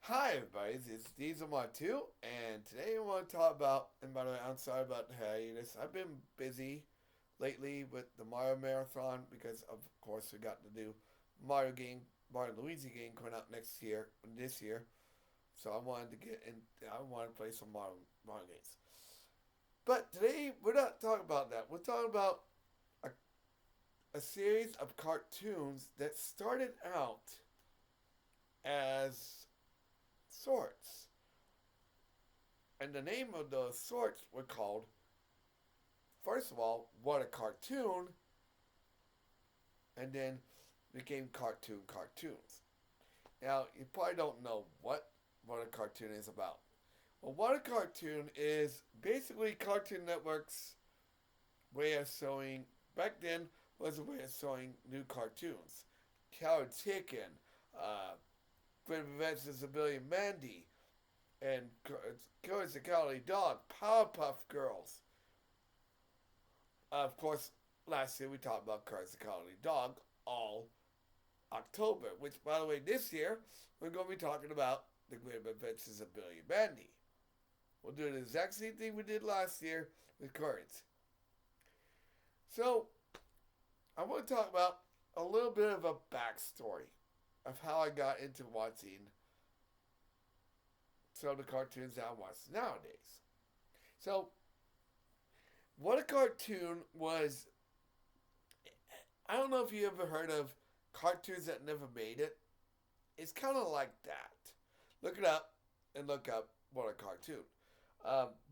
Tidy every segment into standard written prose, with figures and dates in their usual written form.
Hi everybody, it's Diesel2, and today I want to talk about, and by the way, I'm sorry about the hiatus. I've been busy lately with the Mario Marathon because of course we got the new Mario Luigi game coming out this year. So I wanted to I wanted to play some Mario games. But today we're not talking about that. We're talking about a, a series of cartoons that started out as sorts. And the name of the sorts were called, first of all, What a Cartoon, and then became Cartoons. Now, you probably don't know what a cartoon is about. Well, What a Cartoon is basically Cartoon Network's way of showing, back then, was a way of showing new cartoons. Coward Chicken, uh, Great Adventures of Billy and Mandy, and Courage the Cowardly Dog, Powerpuff Girls. Of course, last year we talked about Courage the Cowardly Dog all October, which, by the way, this year we're going to be talking about the Great Adventures of Billy and Mandy. We'll do the exact same thing we did last year with Courage. So, I want to talk about a little bit of a backstory of how I got into watching some of the cartoons that I watch nowadays. So, what a cartoon was, I don't know if you ever heard of cartoons that never made it. It's kind of like that. Look it up and look up what a cartoon.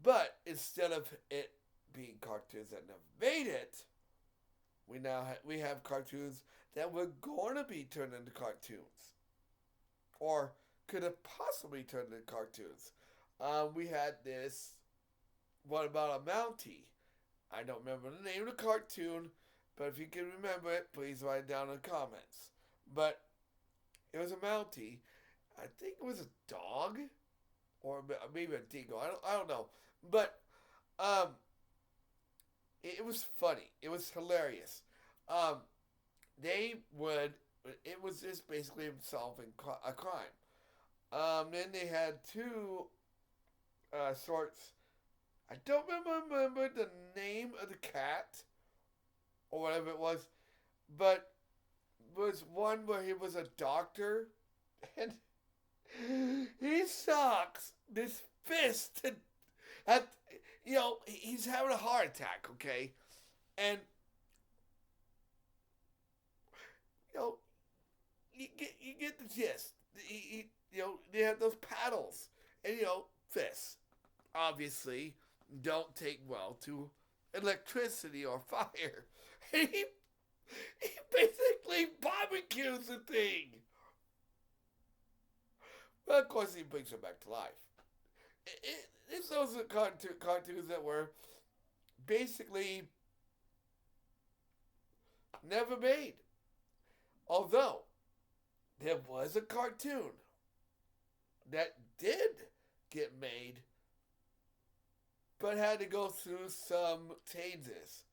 But instead of it being cartoons that never made it, we have cartoons that were going to be turned into cartoons, or could have possibly turned into cartoons. We had this. What about a Mountie? I don't remember the name of the cartoon, but if you can remember it, please write it down in the comments. But it was a Mountie. I think it was a dog, or maybe a dingo. I don't know. But um, it was funny. It was hilarious. Um, they would. It was just basically solving a crime. Then they had two sorts. I don't remember the name of the cat or whatever it was, but was one where he was a doctor and he sucks this fist at he's having a heart attack, okay, and you know you get the gist. They have those paddles and fists obviously don't take well to electricity or fire. And he basically barbecues the thing. But of course, he brings it back to life. It's those cartoons that were basically never made. Although, there was a cartoon that did get made, but had to go through some changes.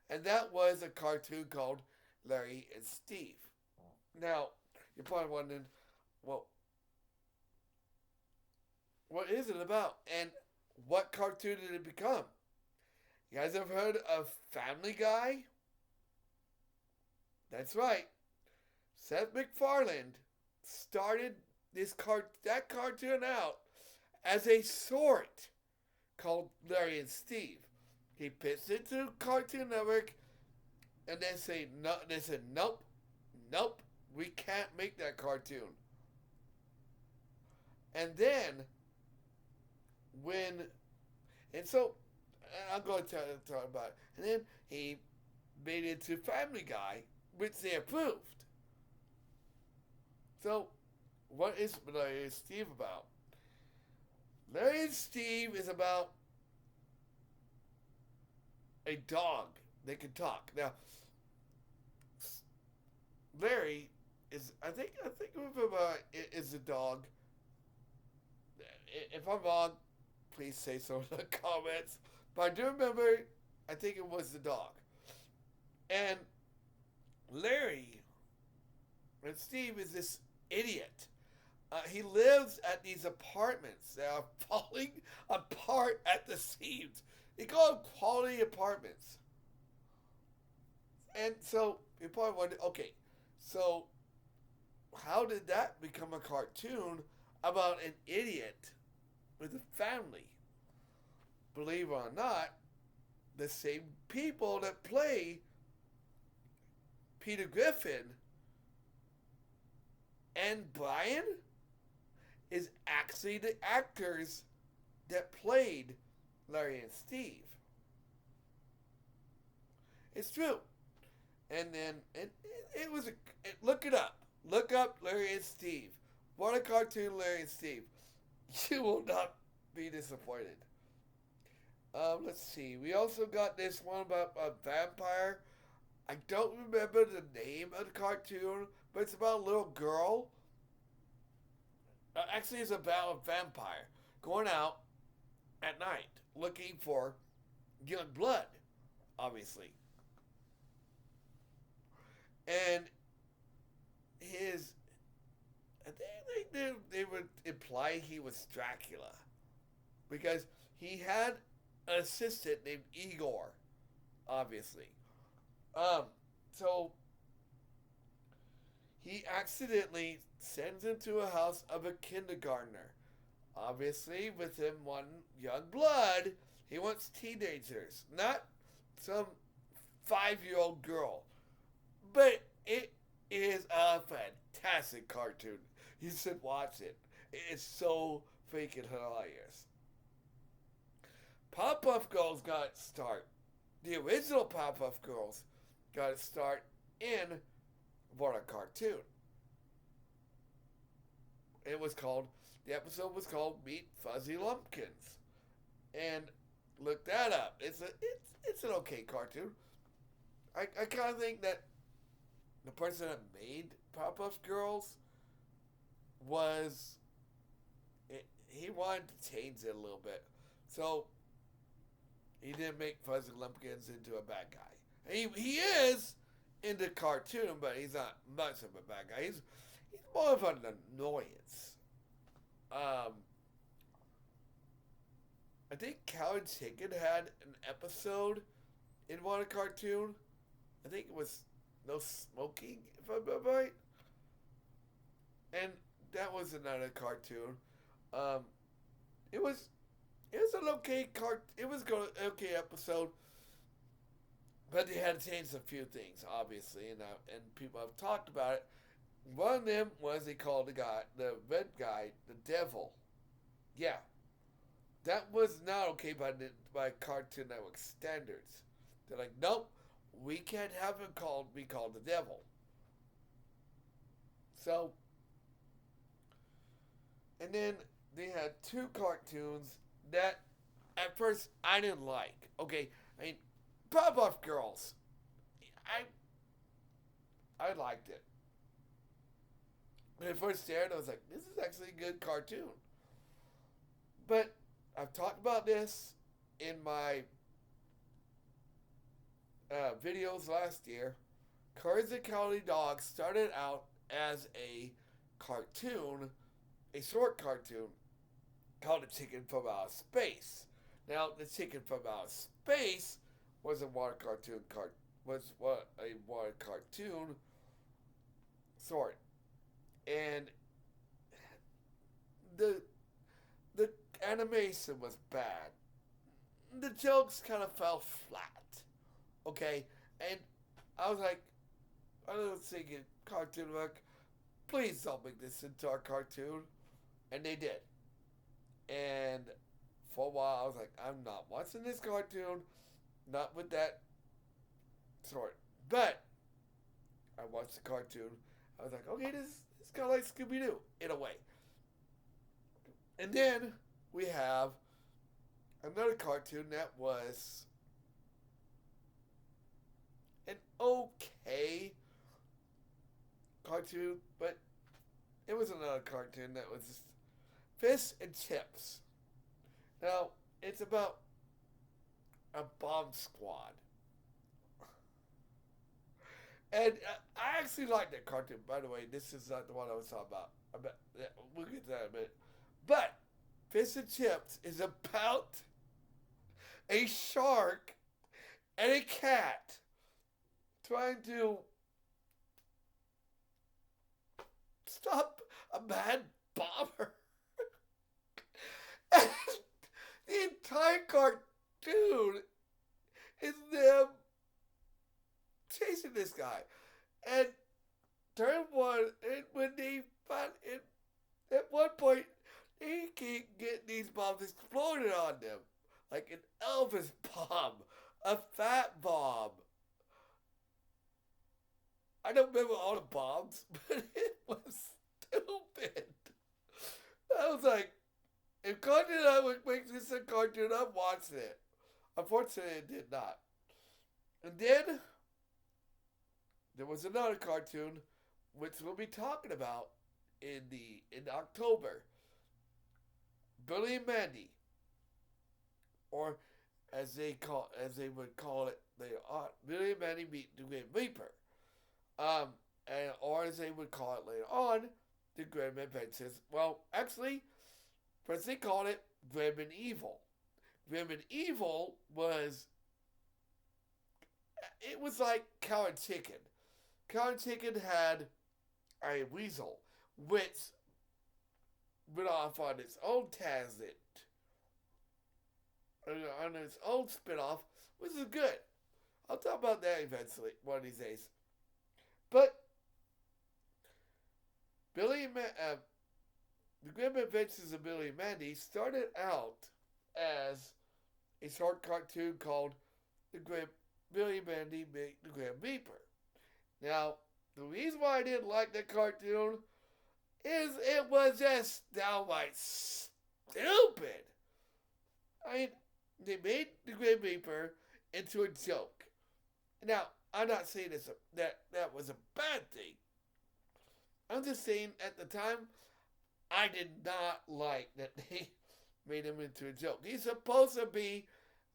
And that was a cartoon called Larry and Steve. Now, you're probably wondering, well, what is it about? And what cartoon did it become? You guys ever heard of Family Guy? That's right. Seth MacFarlane started that cartoon out as a sort called Larry and Steve. He pitched it to Cartoon Network, and they say no. They said nope, nope. We can't make that cartoon. And then when and so I'm going to talk about it. And then he made it to Family Guy, which they approved. So what is Larry and Steve about? Larry and Steve is about a dog that can talk. Now, Larry is I think is a dog. If I'm wrong, please say so in the comments. But I do remember I think it was the dog. And Larry and Steve is this idiot. He lives at these apartments that are falling apart at the seams. They call them quality apartments. And so you probably wonder, okay, so how did that become a cartoon about an idiot with a family? Believe it or not, the same people that play Peter Griffin and Brian is actually the actors that played Larry and Steve. It's true. And then it was look it up. Look up Larry and Steve. What a cartoon, Larry and Steve. You will not be disappointed. Let's see. We also got this one about a vampire. I don't remember the name of the cartoon, but it's about a little girl. Actually, it's about a vampire going out at night looking for young blood, obviously. And his, I think they would imply he was Dracula because he had an assistant named Igor, obviously. So he accidentally sends him to a house of a kindergartner. Obviously, with him wanting young blood, he wants teenagers, not some 5-year-old girl. But it is a fantastic cartoon. You should watch it. It's so freaking hilarious. Powerpuff Girls got its start. The original Powerpuff Girls got its start in what a cartoon. The episode was called Meet Fuzzy Lumpkins. And look that up. It's an okay cartoon. I kind of think that the person that made Powerpuff Girls he wanted to change it a little bit. So he didn't make Fuzzy Lumpkins into a bad guy. He is in the cartoon, but he's not much of a bad guy. He's more of an annoyance. I think Cow and Chicken had an episode in one cartoon. I think it was No Smoking, if I remember right. And that was another cartoon. It was an okay it was an okay episode, but they had to change a few things, obviously, and people have talked about it. One of them was they called the red guy, the devil. Yeah, that was not okay by Cartoon Network standards. They're like, nope, we can't have him be called the devil. So, and then they had two cartoons that at first I didn't like. Okay, I mean, Powerpuff Girls, I liked it. When I first started, I was like, this is actually a good cartoon. But I've talked about this in my videos last year. Courage the Cowardly Dog started out as a cartoon, a short cartoon called The Chicken from Outer Space. Now, The Chicken from Outer Space was a water cartoon sort, and the animation was bad. The jokes kind of fell flat. Okay, and I was like, I was thinking, Cartoon Network, please don't make this into our cartoon, and they did. And for a while, I was like, I'm not watching this cartoon, not with that sort. But I watched the cartoon. I was like, okay, this is kind of like Scooby-Doo in a way. And then we have another cartoon that was an okay cartoon, but it was another cartoon that was just Fish and Chips. Now, it's about a bomb squad. And I actually like that cartoon, by the way. This is not the one I was talking about. We'll get to that in a minute. But Fish and Chips is about a shark and a cat trying to stop a bad bomber. And the entire cartoon is them chasing this guy. And turn one, and when they find it, at one point, they keep getting these bombs exploded on them. Like an Elvis bomb, a fat bomb. I don't remember all the bombs, but it was stupid. I was like, if Cartoon Network makes this a cartoon, I'm watching it. Unfortunately, it did not. And then there was another cartoon which we'll be talking about in October. Billy and Mandy, or as they would call it later on, Billy and Mandy meet the Grim Reaper. Or as they would call it later on, the Grim Adventures. Well, actually, first they called it Grim and Evil. Grim and Evil was like Cow and Chicken. Cow and Chicken had a weasel, which went off on its own tangent, on its own spinoff, which is good. I'll talk about that eventually, one of these days. But the Grim Adventures of Billy and Mandy started out as a short cartoon called Billy and Mandy Make the Grim Reaper. Now, the reason why I didn't like that cartoon is it was just downright stupid. I mean, they made the Grim Reaper into a joke. Now, I'm not saying that was a bad thing. I'm just saying at the time, I did not like that they made him into a joke. He's supposed to be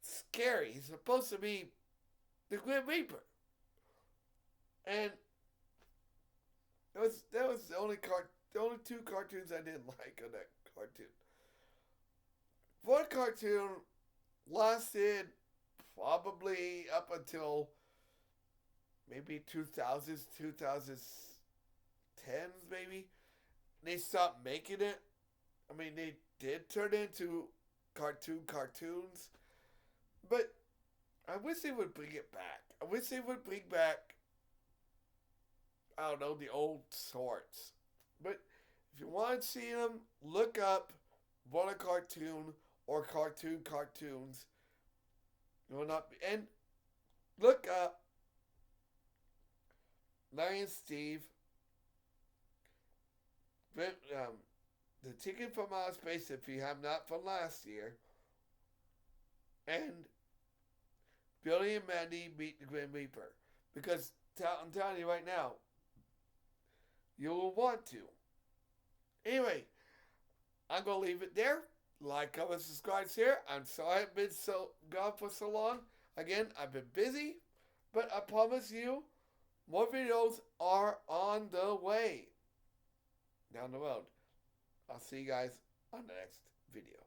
scary. He's supposed to be the Grim Reaper. And that was the only two cartoons I didn't like on that cartoon. One cartoon lasted probably up until maybe 2000s, 2010s maybe. They stopped making it. I mean, they did turn into cartoons. But I wish they would bring it back. I wish they would bring back, I don't know, the old sorts. But if you want to see them, look up What a Cartoon or Cartoons. You will not be, and look up Larry and Steve, the Chicken from Outer Space, if you have not from last year, and Billy and Mandy Meet the Grim Reaper. Because I'm telling you right now, you will want to. Anyway, I'm going to leave it there. Like, comment, subscribe, share. I'm sorry I've been gone for so long. Again, I've been busy, but I promise you, more videos are on the way down the road. I'll see you guys on the next video.